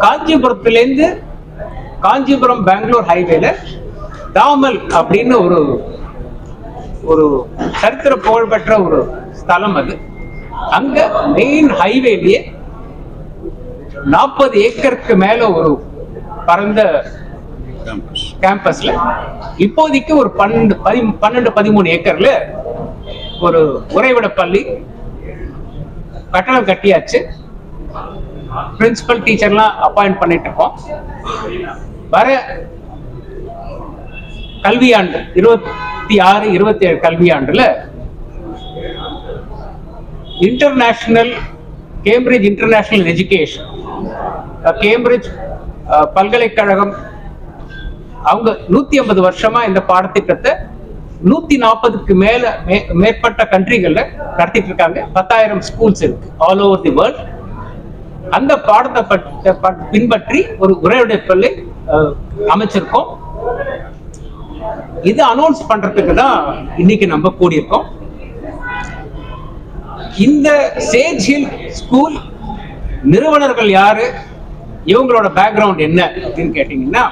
காஞ்சிபுரத்திலேருந்து காஞ்சிபுரம் பெங்களூர் ஹைவேல தாமல் அப்படின்னு ஒரு சரித்திர புகழ்பெற்ற ஒரு ஸ்தலம் அது. அங்க மெயின் ஹைவேலயே 40 ஏக்கருக்கு மேல ஒரு பரந்த கேம்பஸ்ல இப்போதைக்கு ஒரு 12-13 ஏக்கர்ல ஒரு உறைவிட பள்ளி கட்டணம் கட்டியாச்சு. பிரின்சிபல் டீச்சர்லாம் அப்பாயிண்ட் பண்ணிட்டு இருக்கோம். வர கல்வியாண்டு 26-27 கல்வியாண்டுல international Cambridge international education Cambridge பல்கலைக்கழகம் அவங்க 150 வருஷமா இந்த பாடத்திட்டத்தை 140க்கு மேற்பட்ட கண்ட்ரிகள்ல நடத்திட்டு இருக்காங்க. 10,000 ஸ்கூல்ஸ் இருக்கு ஆல் ஓவர் தி வேர்ல்ட். அந்த பாடத்தை பின்பற்றி ஒரு உரையாடை பள்ளி அமைச்சிருக்கோம். இது அனௌன்ஸ் பண்றதுக்கு தான் இன்னைக்கு நம்ம கூடியிருக்கோம். இந்த சேஜ் ஹில் ஸ்கூல் நிறுவனர்கள் யாரு, இவங்களோட பேக்ரவுண்ட் என்ன அப்படின்னு கேட்டீங்கன்னா,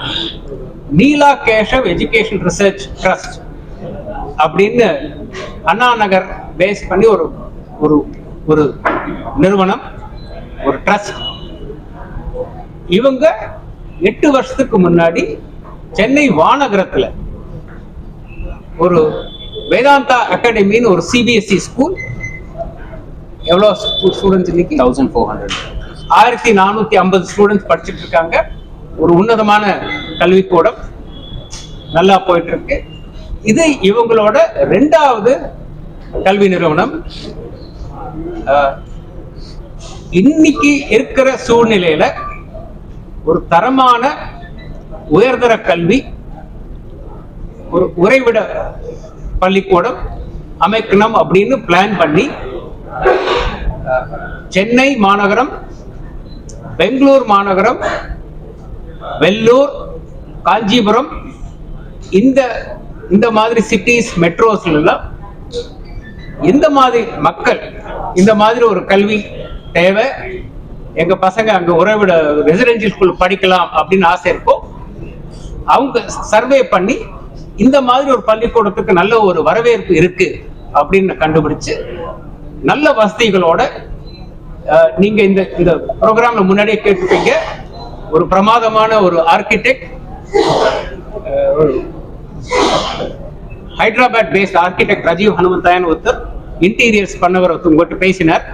நீலா கேஷவ் எஜுகேஷன் ரிசர்ச் ட்ரஸ்ட் அப்படின்னு அண்ணா நகர் பேஸ் பண்ணி ஒரு நிறுவனம், ஒரு ட்ரஸ்ட். இவங்க 8 வருஷத்துக்கு முன்னாடி சென்னை வானகரத்துல ஒரு வேதாந்தா அகாடமின்னு ஒரு சிபிஎஸ்இ ஸ்கூல், எவ்வளவு ஸ்டூடெண்ட்ஸ் இன்னைக்கு 1450 ஸ்டூடெண்ட்ஸ் படிச்சுட்டு இருக்காங்க. ஒரு உன்னதமான கல்விக்கூடம், நல்லா போயிட்டு இருக்கு. இது இவங்களோட 2வது கல்வி நிறுவனம். இன்னைக்கு இருக்கிற சூழ்நிலையில ஒரு தரமான உயர்தர கல்வி, ஒரு உறைவிட பள்ளிக்கூடம் அமைக்கணும் அப்படின்னு பிளான் பண்ணி சென்னை மாநகரம், பெங்களூர் மாநகரம், வெள்ளூர், காஞ்சிபுரம் இந்த மாதிரி சிட்டிஸ் மெட்ரோஸ்ல எந்த மாதிரி மக்கள் இந்த மாதிரி ஒரு கல்வி தேவை, எங்க பசங்க அங்க உறைவிட ரெசிடென்சியல் ஸ்கூல் படிக்கலாம் அப்படின்னு ஆசை இருக்கும், அவங்க சர்வே பண்ணி இந்த மாதிரி ஒரு பள்ளிக்கூடத்துக்கு நல்ல ஒரு வரவேற்பு இருக்கு அப்படின்னு கண்டுபிடிச்சு நல்ல வசதிகளோட, நீங்க இந்த ப்ரோக்ராம்ல முன்னாடியே கேட்டுப்பீங்க, ஒரு பிரமாதமான ஒரு architect, Hyderabad based architect Rajeev Hanumanthayan ஒருத்தர் இன்டீரியர்ஸ் பண்ணவர் உங்கள்கிட்ட பேசினார்.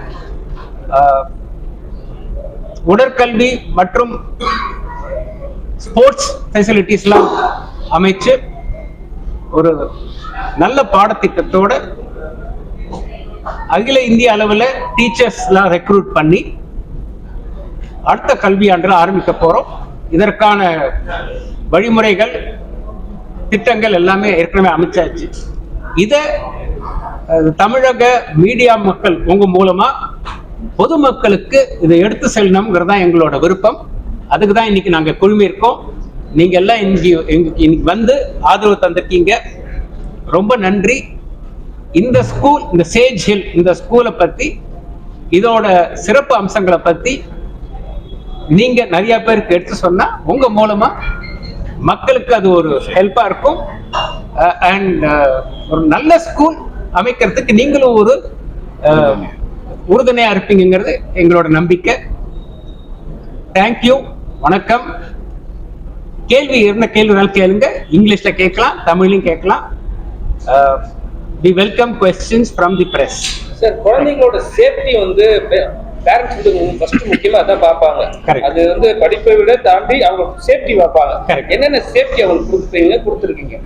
உடற்கல்வி மற்றும் ஸ்போர்ட்ஸ் ஃபெசிலிட்டிஸ்லாம் அமைச்சு ஒரு நல்ல பாடத்திட்டத்தோட அகில இந்திய அளவில் டீச்சர்ஸ்லாம் ரெக்ரூட் பண்ணி அடுத்த கல்வியாண்டில் ஆரம்பிக்க போறோம். இதற்கான வழிமுறைகள், திட்டங்கள் எல்லாமே ஏற்கனவே அமைச்சாச்சு. இதை தமிழக மீடியா மக்கள் உங்க மூலமா பொதுமக்களுக்கு இதை எடுத்து செல்லணுங்கிறது தான் எங்களோட விருப்பம். அதுக்கு தான் இன்னைக்கு நாங்க குழுமி இருக்கோம். நீங்க எல்லாம் இன்னைக்கு வந்து ஆதரவு தந்திருக்கீங்க, ரொம்ப நன்றி. இந்த ஸ்கூல், இந்த சேஜ் ஹில் இந்த ஸ்கூலை பத்தி, இதோட சிறப்பு அம்சங்களை பத்தி நீங்க நிறைய பேருக்கு எடுத்து சொன்னா உங்க மூலமா மக்களுக்கு அது ஒரு ஹெல்ப்பா இருக்கும். அண்ட் ஒரு நல்ல ஸ்கூல் அமைக்கிறதுக்கு நீங்களும் ஒரு உறுதுணையா இருப்பீங்கிறது எங்களோட நம்பிக்கை. தேங்க்யூ, வணக்கம். கேள்வி என்ன கேள்வினாலும் கேளுங்க, இங்கிலீஷ்ல கேட்கலாம், தமிழ்லையும் கேட்கலாம். we welcome questions from the press. Sir, குழந்தைங்களோட சேஃப்டி வந்து பேரண்ட்ஸ் வந்து ஃபர்ஸ்ட் முக்கியமா அதான் பார்ப்பாங்க. அது வந்து படிப்பை விட தாண்டி அவங்க சேஃப்டி பார்ப்பாங்க. என்னென்ன சேஃப்டி அவங்களுக்கு கொடுத்துருக்கீங்க?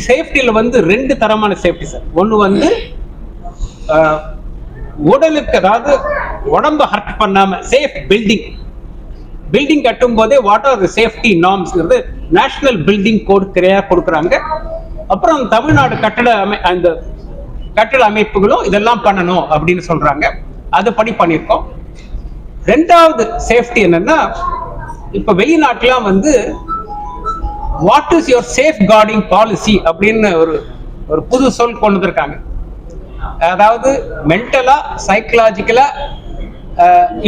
சேஃப்டியில வந்து 2 தரமான சேஃப்டி சார். ஒன்று வந்து உடலுக்கு, அதாவது உடம்ப ஹர்ட் பண்ணாம சேஃப் பில்டிங் கட்டும் போதே வாட் ஆர் தி சேஃப்டி நார்ம்ஸ்ங்கிறது நேஷனல் பில்டிங் கோட் கொடுக்குறாங்க. அப்புறம் தமிழ்நாடு கட்டட அமைப்புகளும் இதெல்லாம் பண்ணணும் அப்படின்னு சொல்றாங்க. அது படி பண்ணியிருக்கோம். 2வது சேஃப்டி என்னன்னா, இப்ப வெளிநாட்டுலாம் வந்து what is your safe guarding policy அப்படின்னு ஒரு புது சொல் கொண்டு வந்திருக்காங்க. அதாவது மென்டலா, சைக்கலாஜிக்கலா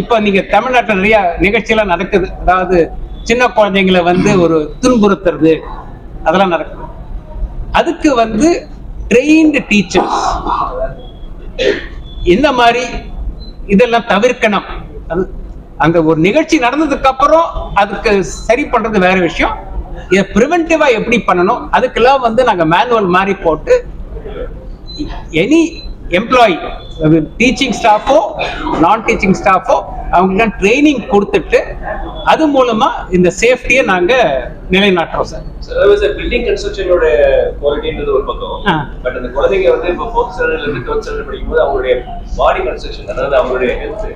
இப்போ நீங்க தமிழ்நாட்டில் நிறைய நிகழ்ச்சியெல்லாம் நடக்குது. அதாவது சின்ன குழந்தைங்களை வந்து ஒரு துன்புறுத்துறது அதெல்லாம் நடக்குது. அதுக்கு வந்து ட்ரெயின்டு டீச்சர்ஸ் இந்த மாதிரி இதெல்லாம் தவிர்க்கணும். அது அந்த ஒரு நிகழ்ச்சி நடந்ததுக்கு அப்புறம் அதுக்கு சரி பண்றது வேற விஷயம். இதை ப்ரிவென்டிவா எப்படி பண்ணணும் அதுக்கெல்லாம் வந்து நாங்க மேனுவல் மாதிரி போட்டு எனி எம்ப்ளாயி டீச்சிங் ஸ்டாஃபோ நான் டீச்சிங் ஸ்டாஃபோ அவங்களுக்கு ட்ரைனிங் கொடுத்துட்டு அது மூலமா இந்த சேஃப்டியை நாங்க நிலைநாட்டுறோம் சார். பில்டிங் கன்ஸ்ட்ரக்ஷனோட குவாலிட்டின்றது ஒரு பக்கம். பட் அந்த குழந்தைங்க வந்து இப்போ 4th ஸ்டாண்டர்ட்ல இருந்து 12th ஸ்டாண்டர்ட் படிக்கும்போது அவங்களுடைய பாடி கன்ஸ்ட்ரக்ஷன், அதாவது அவங்களுடைய ஹெல்த்,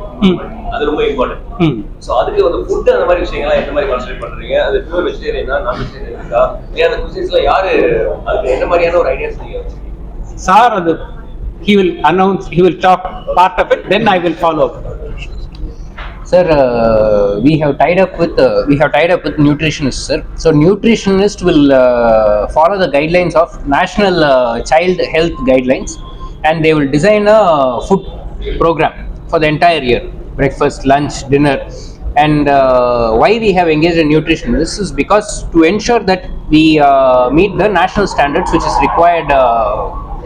அது ரொம்ப இம்பார்ட்டன்ட். ஸோ அதுக்கு வந்து ஃபுட் அந்த மாதிரி விஷயங்கள்லாம் எந்த மாதிரி கான்சென்ட்ரேட் பண்றீங்க? அது பியூர் வெஜிடேரியனா நான் வெஜிடேரியன் இருக்கா? ஏன் அந்த குசின்ஸ்ல யாரு அதுக்கு என்ன மாதிரியான ஒரு ஐடியாஸ் நீங்க வச்சிருக்கீங்க சார்? அது he will announce, he will talk part of it, then I will follow up. Sir, we have tied up with nutritionists, sir. So nutritionist will follow the guidelines of national child health guidelines, and they will design a food program for the entire year: breakfast, lunch, dinner. And why we have engaged a nutritionist is because to ensure that we meet the national standards which is required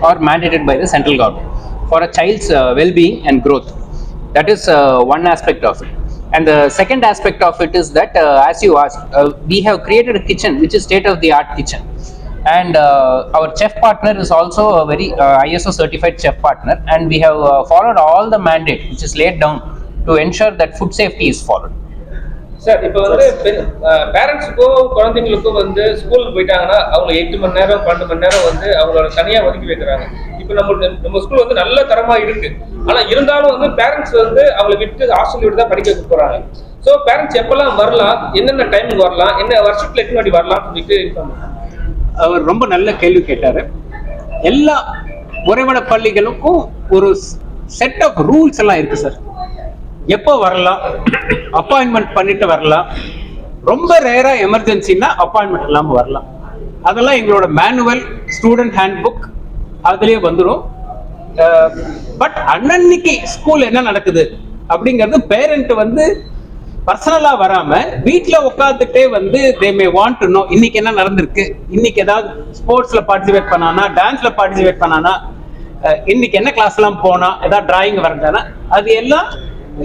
or mandated by the central government for a child's well-being and growth. That is one aspect of it. And the second aspect of it is that, as you asked, we have created a kitchen which is state-of-the-art kitchen. And our chef partner is also a very ISO certified chef partner, and we have followed all the mandate which is laid down to ensure that food safety is followed. Sir, இப்போ வந்து பேரண்ட்ஸுக்கும் குழந்தைங்களுக்கும் வந்து ஸ்கூலுக்கு போயிட்டாங்கன்னா அவங்க 8 மணி நேரம் 12 மணி நேரம் வந்து அவங்களோட தனியா ஒதுக்கி வைக்கிறாங்க. இப்போ நம்ம ஸ்கூல் வந்து நல்ல தரமா இருக்கு. ஆனா இருந்தாலும் வந்து பேரண்ட்ஸ் வந்து அவங்களை விட்டு ஹாஸ்டல் விட்டு தான் படிக்க வைக்க போறாங்க. ஸோ பேரண்ட்ஸ் எப்பெல்லாம் வரலாம், என்னென்ன டைமுக்கு வரலாம், என்ன வருஷத்துல எத்தனை வாட்டி வரலாம்னு சொல்லிட்டு அவர் ரொம்ப நல்ல கேள்வி கேட்டாரு. எல்லா உறைவிட பள்ளிகளுக்கும் ஒரு செட் ஆஃப் ரூல்ஸ் எல்லாம் இருக்கு சார். எப்போ வரலாம், அப்பாயின்மெண்ட் பண்ணிட்டு வரலாம், ரொம்ப ரேரா எமர்ஜென்சின்னா அப்பாயின்மெண்ட் இல்லாமல் வரலாம். அதெல்லாம் எங்களோட மேனுவல் ஸ்டூடெண்ட் ஹேண்ட் புக் அதுலேயே வந்துடும். பட் அன்னன்னைக்கு ஸ்கூல் என்ன நடக்குது அப்படிங்கிறது பேரண்ட் வந்து பர்சனலா வராம வீட்டுல உட்காந்துட்டே வந்து தே மே வாண்ட் டு நோ இன்னைக்கு என்ன நடந்திருக்கு, இன்னைக்கு ஏதாவது ஸ்போர்ட்ஸ்ல பார்ட்டிசிபேட் பண்ணானா, டான்ஸ்ல பார்ட்டிசிபேட் பண்ணானா, இன்னைக்கு என்ன கிளாஸ் எல்லாம் போனா, ஏதாவது டிராயிங் வரைஞ்சானா, அது எல்லாம்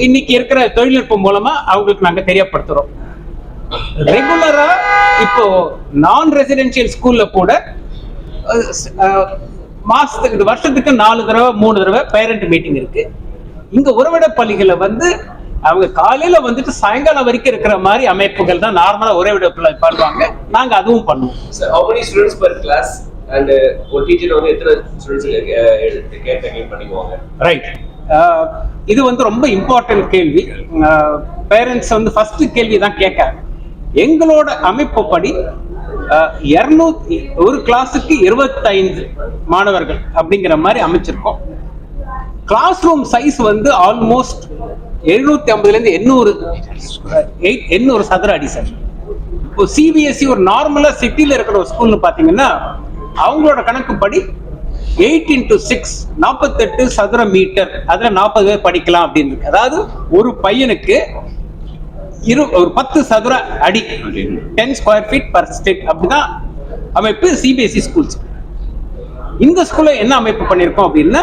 இன்னைக்கு இருக்கிற தொழில்நுட்பம் மூலமா அவங்களுக்கு நாங்க தெரியப்படுத்துறோம். ரெகுலரா இப்போ நான் ரெசிடென்சியல் ஸ்கூல்ல கூட மாசத்துக்கு வருஷத்துக்கு 4 தடவை 3 தடவை பேரண்ட் மீட்டிங் இருக்கு. இங்க உறவிட பள்ளிகளை வந்து அவங்க காலையில வந்துட்டு சாயங்காலம் வரைக்கும் இருக்கிற மாதிரி அமைப்புகள் தான் நார்மலா உறவிட பள்ளி பண்ணுவாங்க. நாங்க அதுவும் பண்ணுவோம். How many students per class and ஒரு டீச்சர் வந்து எத்தனை ஸ்டூடண்ட்ஸ் கேர் பண்ணிக்குவாங்க? ரைட், இது வந்து ரொம்ப இம்பார்ட்டன்ட் கேள்வி. பேரண்ட்ஸ் வந்து ஃபர்ஸ்ட் கேள்வி தான் கேட்க. எங்களோட அமைப்பு படி 200 ஒரு கிளாஸுக்கு 25 மாணவர்கள் அப்படிங்கிற மாதிரி அமைச்சிருக்கோம். கிளாஸ் ரூம் சைஸ் வந்து ஆல்மோஸ்ட் 750 800 சதுர அடி சார். இப்போ சிபிஎஸ்இ ஒரு நார்மலா சிட்டில இருக்கிற ஒரு ஸ்கூல்னு பாத்தீங்கன்னா அவங்களோட கணக்குப்படி 8 into 6 48 சதுர மீட்டர், அதுல 40 பேர் படிக்கலாம் அப்படின்னு இருக்கு. அதாவது ஒரு பையனுக்கு ஒரு 10 சதுர அடி 10 ஸ்கொயர் ஃபீட் பர் ஸ்டேட் அப்படிதான் அமைப்பு சிபிஎஸ்இ ஸ்கூல்ஸ். இந்த ஸ்கூல்ல என்ன அமைப்பு பண்ணிருக்கோம் அப்படின்னா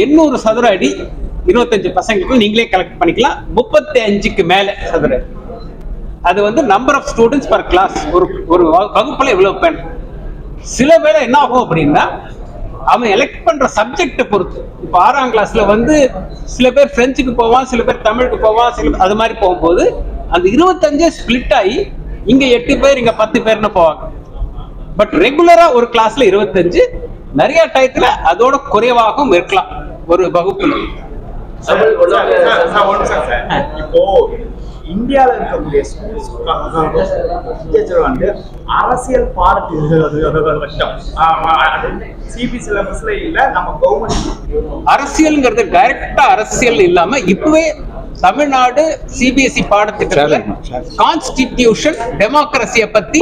800 சதுர அடி 25 பசங்களுக்கு நீங்களே கலெக்ட் பண்ணிக்கலாம். 35க்கு மேல சதுர அது வந்து number of students per class. ஒரு வகுப்புல இவ்வளவு பேர். சில வேளை என்ன ஆகும் அப்படின்னா அவன் எலெக்ட் பண்ற சப்ஜெக்டை பொறுத்து. இப்போ 6ஆம் கிளாஸ்ல வந்து சில பேர் பிரெஞ்சுக்கு போவான், சில பேர் தமிழுக்கு போவான், சில அது மாதிரி போகும்போது அந்த 25 ஸ்பிளிட் ஆகி இங்க 8 பேர் இங்க 10 பேர்னு போவாங்க. பட் ரெகுலரா ஒரு கிளாஸ்ல 25, நிறைய டயத்துல அதோட குறைவாகவும் இருக்கலாம் ஒரு வகுப்புல. இப்போ இந்தியால இருக்கக்கூடிய ஸ்கூல்ஸ் வந்து அரசியல் சிபி சிலபஸ்ல இல்ல, நம்ம கவர்மெண்ட் அரசியல்ங்கிறது டைரக்டா அரசியல் இல்லாம இப்பவே தமிழ்நாடு சிபிஎஸ்இ பாடத்திட்டத்துல கான்ஸ்டிடியூஷன், டெமோக்ரஸியை பத்தி,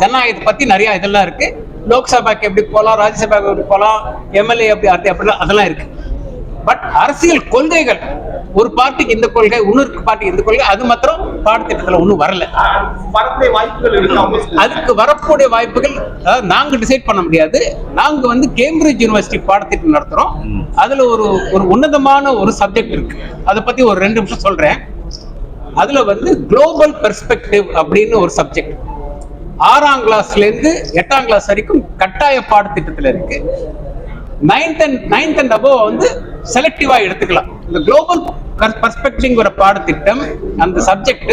ஜனநாயகத்தை பத்தி நிறைய இதெல்லாம் இருக்கு. லோக்சபாக்கு எப்படி போகலாம், ராஜ்யசபாக்கு எப்படி போகலாம், எம்எல்ஏ எப்படி அப்படிலாம் அதெல்லாம் இருக்கு. பட் அரசியல் கொள்கைகள் ஒரு பார்ட்டிக்கு இந்த கொள்கை, இன்னொரு பார்ட்டிக்கு இந்த கொள்கை, அது மாத்திரம் பாடத்திட்டத்துல ஒன்றும் வரல. வரக்கூடிய வாய்ப்புகள் இருக்கு அவங்க school. அதுக்கு வரக்கூடிய வாய்ப்புகள் நாங்க டிசைட் பண்ண முடியாது. நாங்க வந்து கேம்பிரிட்ஜ் யூனிவர்சிட்டி பாடத்திட்டம் நடத்துறோம். அதுல ஒரு உன்னதமான ஒரு சப்ஜெக்ட் இருக்கு. அதை பத்தி ஒரு 2 நிமிஷம் சொல்றேன். அதுல வந்து குளோபல் பெர்ஸ்பெக்டிவ் அப்படின்னு ஒரு சப்ஜெக்ட் 6ஆம் கிளாஸ்ல இருந்து 8ஆம் கிளாஸ் வரைக்கும் கட்டாய பாடத்திட்டத்துல இருக்கு. 9th and above வந்து செலக்டிவா எடுத்துக்கலாம். இந்த குளோபல் பெர்ஸ்பெக்டிவ்ங்கிற பாடத்திட்டம், அந்த சப்ஜெக்ட்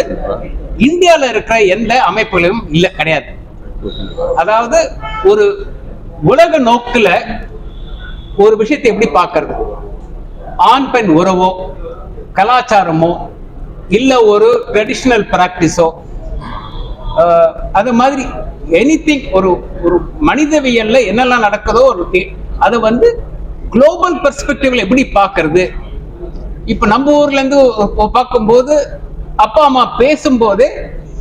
இந்தியால இருக்கிற எந்த அமைப்புகளும் இல்ல, கிடையாது. அதாவது ஒரு உலக நோக்குல ஒரு விஷயத்தை எப்படி பார்க்கறது, ஆண் பெண் உறவோ, கலாச்சாரமோ, இல்ல ஒரு ட்ரெடிஷனல் பிராக்டிஸோ, அது மாதிரி எனிதிங், ஒரு மனிதவியல்ல என்னெல்லாம் நடக்குதோ அது வந்து குளோபல் பெர்ஸ்பெக்டிவ்ல எப்படி பார்க்கறது. இப்ப நம்ம ஊர்ல இருந்து பார்க்கும்போது அப்பா அம்மா பேசும்போது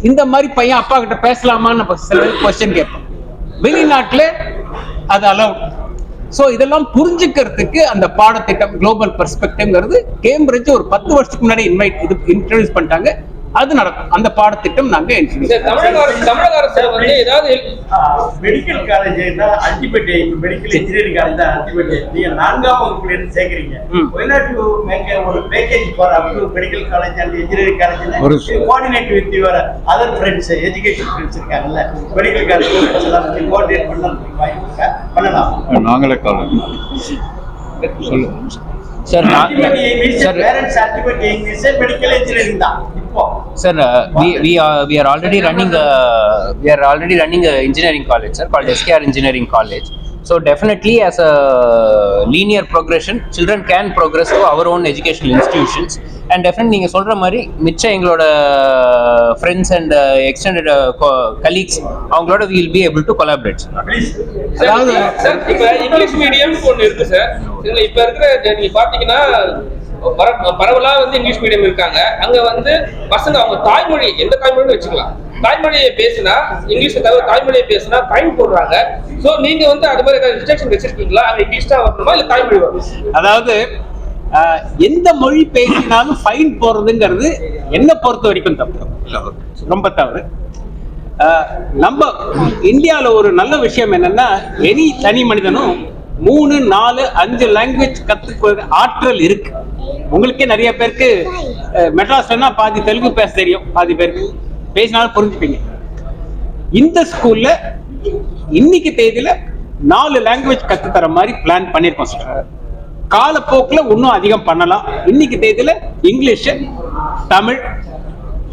இந்த மாதிரி பையன் அப்பா கிட்ட பேசலாமான்னு சில கொஸ்டின் கேட்போம். வெளிநாட்டுல அது அலவுட். ஸோ இதெல்லாம் புரிஞ்சுக்கிறதுக்கு அந்த பாடத்திட்டம் குளோபல் பெர்ஸ்பெக்டிவ்ங்கிறது கேம்பிரிட்ஜ் ஒரு 10 வருஷத்துக்கு முன்னாடி இன்ட்ரோடியூஸ் பண்ணிட்டாங்க. அது நடக்கும். அந்த பாடத்திட்டம் நாங்க தமிழக அரசு வந்து ஏதாவது medical college ultimate, medical engineering college தான் அல்டிமேட். நீங்க 4ஆம் வகுப்புல இருந்து சேர்க்கறீங்க. Why not you make ஒரு package for up to medical college and engineering college, coordinate with your other friends, education friends இருக்காங்கல்ல, மெடிக்கல் காலேஜ் எல்லாம் கோஆர்டினேட் பண்ணலாம். நாங்களே காலேஜ் சொல்லுங்க sir. Parents ultimate English medical engineering தான் இப்போ. Sir, we are already running a engineering college, sir, called SKR Engineering College. So definitely, as a linear progression, children can progress to our own educational institutions. And definitely, நீங்க சொல்ற மாதிரி மிச்ச எங்களோட friends and extended colleagues, அவங்களோட we will be able to collaborate. அதாவது sir, இப்ப English medium ஒன்று இருக்கு சார். இதுல இப்ப இருக்கிற நீங்க பாத்தீங்கன்னா பரவலா வந்து இங்கிலீஷ் மீடியம் இருக்காங்க. அங்க வந்து பசங்க அவங்க தாய்மொழி, எந்த தாய்மொழின்னு வச்சுக்கலாம், தாய்மொழியை பேசினா இங்கிலீஷை தவிர தாய்மொழியை பேசினா ஃபைன் போடுறாங்க. சோ நீங்க வந்து அது மாதிரி ஏதாவது ரிஸ்ட்ரிக்ஷன் வச்சிருக்கீங்களா? அங்க இங்கிலீஷா வரணுமா இல்ல தாய்மொழி வரணும்? அதாவது எந்த மொழி பேசினாலும் ஃபைன் போறதுங்கிறது என்ன பொறுத்த வரைக்கும் தப்பு, ரொம்ப தவறு. நம்ம இந்தியாவில் ஒரு நல்ல விஷயம் என்னன்னா, எனி தனி மனிதனும் 3, 4, 5 லாங்குவேஜ் கத்துக்க ஆற்றல் இருக்கு. உங்களுக்கே நிறைய பேருக்கு மெட்ராஸ்லன்னா பாதி தெலுங்கு பேச தெரியும், பாதி பேருக்கு பேசினாலும் புரிஞ்சுப்பீங்க. இந்த ஸ்கூல்ல இன்னைக்கு தேதியில 4 லாங்குவேஜ் கத்து தர மாதிரி பிளான் பண்ணிருக்கோம் சார். காலப்போக்கில் இன்னும் அதிகம் பண்ணலாம். இன்னைக்கு தேதியில English, Tamil,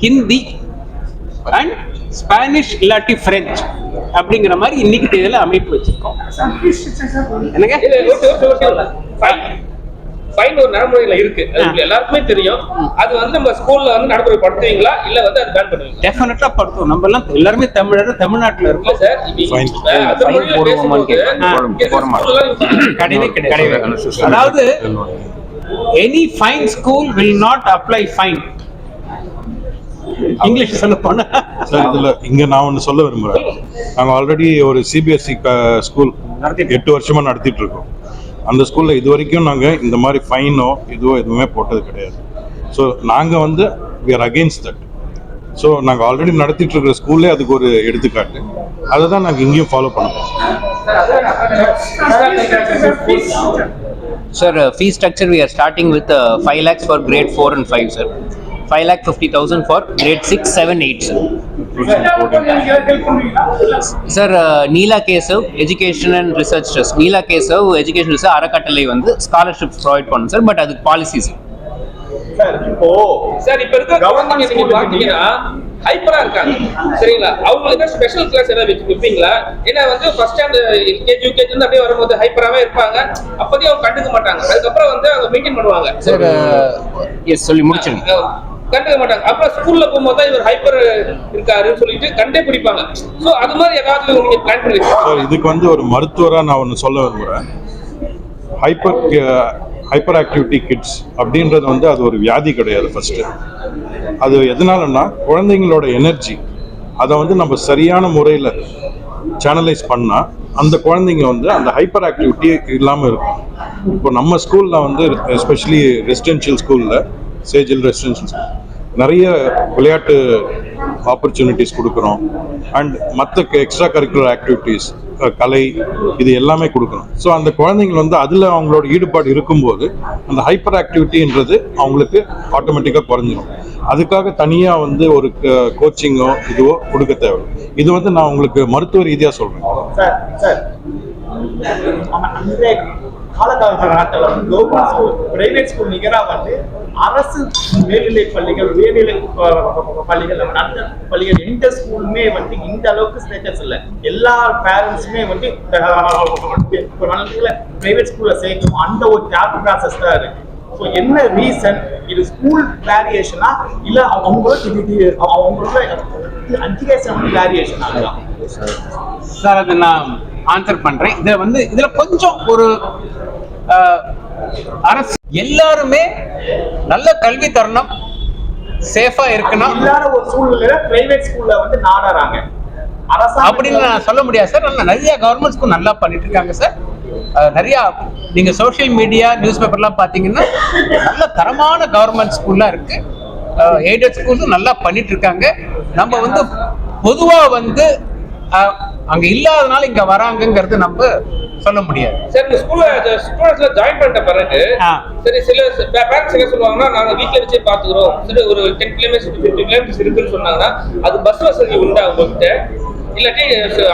Hindi and Spanish இல்லாட்டி பிரெஞ்சு அப்படிங்கிற மாதிரி இன்னைக்கு தேதியில அமைப்பு வச்சிருக்கோம். என்னங்க ஃபைன் ஒரு நடைமுறையில இருக்கு, அது எல்லாருக்குமே தெரியும். அது வந்து நம்ம ஸ்கூல்ல வந்து நடைமுறைப்படுத்துவீங்களா இல்ல வந்து அது பேன் பண்ணுவீங்களா? டெஃபினட்டா படுத்துவோம். நம்ம எல்லாம் எல்லாருமே தமிழ்நாட்டுல இருக்கோம் சார். அந்த மொழியில பேசும்போது கிடையவே கிடையாது. அதாவது any fine school will not apply fine. English சொல்ல போனா சார், இதுல இங்க நான் ஒன்று சொல்ல விரும்புறேன். நாங்கள் ஆல்ரெடி ஒரு சிபிஎஸ்சி ஸ்கூல் 8 வருஷமா நடத்திட்டு இருக்கோம். அந்த ஸ்கூல்ல இது வரைக்கும் நாங்கள் இந்த மாதிரி ஃபைனோ எதுவுமே போட்டது கிடையாது. ஸோ நாங்கள் வந்து we are against that. So நாங்கள் ஆல்ரெடி நடத்திட்டு இருக்கிற ஸ்கூல்லே அதுக்கு ஒரு எடுத்துக்காட்டு. அதை தான் நாங்கள் இங்கேயும் ஃபாலோ பண்ணுவோம். Sir, fee structure we are starting with 5 lakhs for grade 4 and 5, sir. 5,50,000 for grade 6, 7, 8, sir. Sir, Neela Kesav Education and Research Trust, Neela Kesav Education Research அறக்கட்டளை வந்து scholarships provide பண்ணும் சார். பட் அது policies sir. Sir இப்ப இருக்க குழந்தைங்க நீங்க பாத்தீங்கன்னா ஹைப்பரா இருக்காங்க, சரிங்களா? அவங்களுக்கு ஏதாவது ஸ்பெஷல் கிளாஸ் ஏதாவது வைப்பீங்களா? ஏன்னா வந்து ஃபர்ஸ்ட் ஸ்டாண்டர்ட் எல்கேஜி யூகேஜி வந்து அப்படியே வரும்போது ஹைப்பராவே இருப்பாங்க. அப்போதே அவங்க கண்டுக்க மாட்டாங்க. அதுக்கப்புறம் வந்து அவங்க மெயின்டைன் பண்ணுவாங்க. சார் எஸ் சொல்லி முடிச்சிருங்க. கண்டுக்க மாட்டாங்க. அப்புறம் ஸ்கூல்ல போகும்போது தான் இவர் ஹைப்பர் இருக்காருன்னு சொல்லிட்டு கண்டே பிடிப்பாங்க. ஸோ அது மாதிரி ஏதாவது நீங்க பிளான் பண்ணி சார், இதுக்கு வந்து ஒரு மருத்துவராக நான் ஒன்று சொல்ல விரும்புகிறேன். ஹைப்பர் ஆக்டிவிட்டி கிட்ஸ் அப்படின்றது வந்து அது ஒரு வியாதி கிடையாது. ஃபர்ஸ்ட் அது எதனாலன்னா, குழந்தைங்களோட எனர்ஜி அதை வந்து நம்ம சரியான முறையில் சேனலைஸ் பண்ணால் அந்த குழந்தைங்க வந்து அந்த ஹைப்பர் ஆக்டிவிட்டி இல்லாமல் இருக்கும். இப்போ நம்ம ஸ்கூலில் வந்து எஸ்பெஷலி ரெசிடென்ஷியல் ஸ்கூலில் சேஜில் ரெசிடென்ஷியல் ஸ்கூல் நிறைய விளையாட்டு ஆப்பர்ச்சுனிட்டிஸ் கொடுக்குறோம். அண்ட் மற்ற எக்ஸ்ட்ரா கரிக்குலர் ஆக்டிவிட்டீஸ், கலை, இது எல்லாமே கொடுக்குறோம். ஸோ அந்த குழந்தைங்கள் வந்து அதில் அவங்களோட ஈடுபாடு இருக்கும்போது அந்த ஹைப்பர் ஆக்டிவிட்டின்றது அவங்களுக்கு ஆட்டோமேட்டிக்காக குறைஞ்சிடும். அதுக்காக தனியாக வந்து ஒரு கோச்சிங்கோ இதுவோ கொடுக்க தேவை. இது வந்து நான் உங்களுக்கு மருத்துவ ரீதியாக சொல்கிறேன். சார் அந்த காலகட்டத்தில் கவர்மெண்ட் ஸ்கூல், பிரைவேட் ஸ்கூல் நிகராக வந்து அரசு மேல்நிலை பள்ளிகள், உயர்நிலை பள்ளிகள், அந்த பள்ளிகள் எந்த ஸ்கூலுமே வந்து இந்த அளவுக்கு ஸ்டேட்டஸ் இல்லை. எல்லா பேரண்ட்ஸுமே வந்து குழந்தைகளை பிரைவேட் ஸ்கூல்ல சேர்க்கணும், அந்த ஒரு டேப் ப்ராசஸ் தான் இருக்கு. ஸோ என்ன ரீசன்? இது ஸ்கூல் வேரியேஷனா இல்ல அவங்களோட எஜுகேஷன் வேரியேஷன் ஆகலாம்? சார் அதை நான் ஆன்சர் பண்றேன். இதுல கொஞ்சம் ஒரு அரசு எல்லாருமே நல்ல கல்வி தரணும், சேஃபா இருக்கணும் இல்லாத ஒரு சூழ்நிலையில பிரைவேட் ஸ்கூல்ல வந்து நாடுறாங்க அப்படின்னு நான் சொல்ல முடியாது சார். நிறைய கவர்மெண்ட் ஸ்கூல் நல்லா பண்ணிட்டு இருக்காங்க சார். நிறைய நீங்க சோசியல் மீடியா, நியூஸ் பேப்பர்லாம் பாத்தீங்கன்னா நல்ல தரமான கவர்மெண்ட் ஸ்கூல்லாம் இருக்கு. எய்டட் ஸ்கூல்ஸும் நல்லா பண்ணிட்டு இருக்காங்க. நம்ம வந்து பொதுவா வந்து அங்க இல்லாதனால இங்க வராங்கிறது நம்ம சொல்ல முடியாது. சார் இந்த ஸ்டூடெண்ட்ஸ்ல ஜாயின் பண்ணிட்ட பிறகு சரி சில பேரண்ட்ஸ் என்ன சொல்லுவாங்கன்னா, நாங்க வீட்ல வச்சே பாத்துக்கிறோம், சரி ஒரு 10 கிலோமீட்டர்ஸ் 50 கிலோமீட்டர்ஸ் இருக்குன்னு சொன்னாங்கன்னா அது பஸ் வசதி உண்டா உங்ககிட்ட? இல்லாட்டி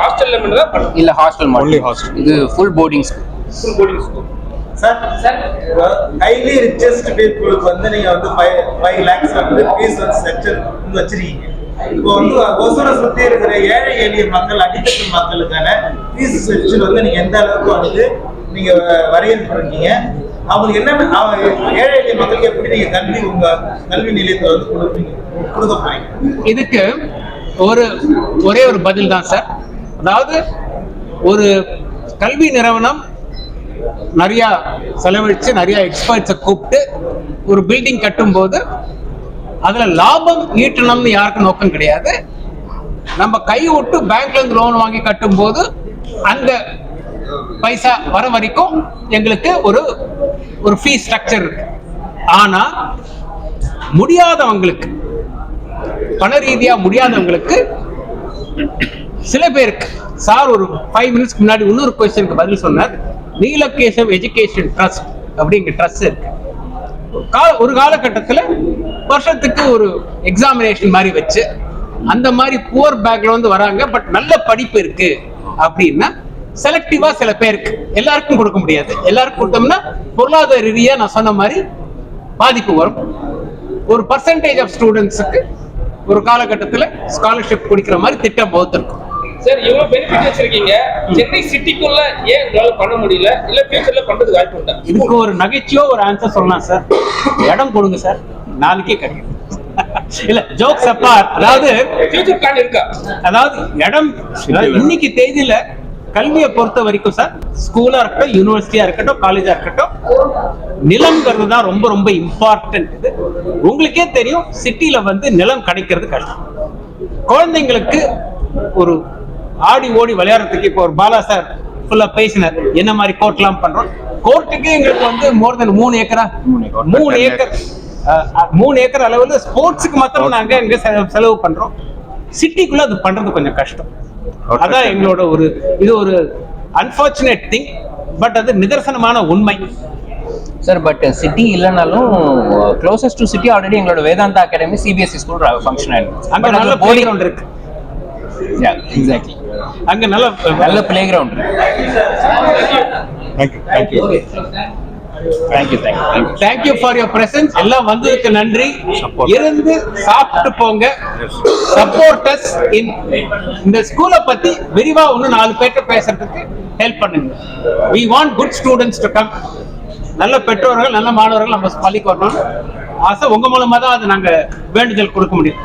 ஹாஸ்டல்ல மட்டும் தான்? இல்ல ஹாஸ்டல் ஒன்லி ஹாஸ்டல். இது full boarding school. Full boarding school. Sir highly richest பீப்புளுக்கு வந்து நீங்க வந்து 5 lakhs வந்து ஃபீஸ் வந்து ஸ்ட்ரக்சர் வச்சிருக்கீங்க. இப்போ வந்து ஒசூரை சுற்றி இருக்கிற ஏழை எளிய மக்கள், அடித்தட்டு மக்களுக்கான ஃபீஸ் ஸ்ட்ரக்சர் வந்து நீங்க எந்த அளவுக்கு வந்து நீங்க வரையறுப்பீங்க? அவங்களுக்கு என்ன ஏழை எளிய மக்களுக்கு எப்படி நீங்க கல்வி, உங்க கல்வி நிலையத்தை வந்து கொடுக்க போறீங்க? இதுக்கு ஒரே ஒரு பதில் தான் சார். அதாவது ஒரு கல்வி நிறுவனம் நிறைய செலவழிச்சு நிறைய எக்ஸ்பர்ட்ஸை கூப்பிட்டு ஒரு பில்டிங் கட்டும் போது அதுல லாபம் ஈட்டணும்னு யாருக்கும் நோக்கம் கிடையாது. நம்ம கை விட்டு பேங்க்ல இருந்து லோன் வாங்கி கட்டும் போது அந்த பைசா வர வரைக்கும் எங்களுக்கு ஒரு ஃபீஸ் ஸ்ட்ரக்சர் இருக்கு. ஆனா முடியாதவங்களுக்கு, பண ரீதியா முடியாதவங்களுக்கு சில பேருக்கு சார் ஒரு 5 மினிட்ஸ்க்கு முன்னாடி இன்னொரு கொஸ்டினுக்கு பதில் சொன்னார். நீலகேசவ் எஜுகேஷன் ட்ரஸ்ட் அப்படிங்கிற ட்ரஸ்ட் இருக்கு. ஒரு காலகட்டத்தில் வருஷத்துக்கு ஒரு எக்ஸாமினேஷன் மாதிரி வச்சு அந்த மாதிரி புவர் பேக்ரவுண்ட் வராங்க, பட் நல்ல படிப்பு இருக்கு அப்படின்னா செலக்டிவா சில பேருக்கு, எல்லாருக்கும் கொடுக்க முடியாது. எல்லாருக்கும் கொடுத்தோம்னா பொருளாதார ரீதியா நான் சொன்ன மாதிரி பாதிப்பு வரும். ஒரு பர்சன்டேஜ் ஆஃப் ஸ்டூடெண்ட்ஸுக்கு ஒரு காலகட்டத்தில் ஸ்காலர்ஷிப் கொடுக்கிற மாதிரி திட்டம் வகுத்திருக்கும். சார் இவ்வளவு பெனிஃபிட் வச்சிருக்கீங்க, சென்னை சிட்டிக்குள்ள ஏன் உங்களால பண்ண முடியல? இல்ல ஃபியூச்சர்ல பண்றதுக்கு வாய்ப்பு உண்டா? இதுக்கு ஒரு நகைச்சுவோ ஒரு ஆன்சர் சொல்லலாம் சார். இடம் கொடுங்க சார், நாளைக்கே கிடைக்கும். இல்ல ஜோக்ஸ் அப்பார்ட், அதாவது ஃபியூச்சர் பிளான் இருக்கா? அதாவது இடம் இன்னைக்கு தேதியில கல்வியை பொறுத்த வரைக்கும் சார், ஸ்கூலா இருக்கட்டும், யூனிவர்சிட்டியா இருக்கட்டும், காலேஜா இருக்கட்டும், நிலம்ங்கிறது தான் ரொம்ப ரொம்ப இம்பார்ட்டன்ட். இது உங்களுக்கே தெரியும், சிட்டில வந்து நிலம் கிடைக்கிறது கஷ்டம். குழந்தைங்களுக்கு ஒரு ஆடி ஓடி விளையாடுறதுக்கு இப்போ ஒரு பாலா சார் ஃபுல்லா பேசினார், என்ன மாதிரி கோர்ட்லாம் பண்றோம். கோர்ட்டுக்கு எங்களுக்கு வந்து மோர் தென் 3 ஏக்கரா 3 ஏக்கர் அளவுல ஸ்போர்ட்ஸுக்கு மாத்திரம் நாங்க இங்க செலவு பண்றோம். சிட்டிக்குள்ள அது பண்றது கொஞ்சம் கஷ்டம். அதான் எங்களோட இது ஒரு அன்பார்ச்சுனேட் திங், பட் அது நிதர்சனமான உண்மை சார். பட் சிட்டி இல்லைனாலும் க்ளோசஸ்ட் டு சிட்டி ஆல்ரெடி எங்களோட Vedanta Academy CBSE school function ஆயிடுச்சு. அங்க நல்ல பிளே கிரவுண்ட் இருக்கு. எக்ஸாக்ட்லி, அங்க நல்ல பிளே கிரவுண்ட் இருக்கு. Thank you for your presence. எல்லாம் வந்ததுக்கு நன்றி. இருந்து சாப்பிட்டு போங்க. சப்போர்ட்டர்ஸ் இந்த ஸ்கூலை பத்தி விரிவா இன்னும் 4 பேர்ட்ட பேசுறதுக்கு ஹெல்ப் பண்ணுங்க. we want good students to come. நல்ல பெற்றோர்கள், நல்ல மாணவர்கள் நம்ம பள்ளிக்கு வரணும் ஆசை. உங்க மூலமா தான் அது நாங்க வேண்டுதல் கொடுக்க முடியும்.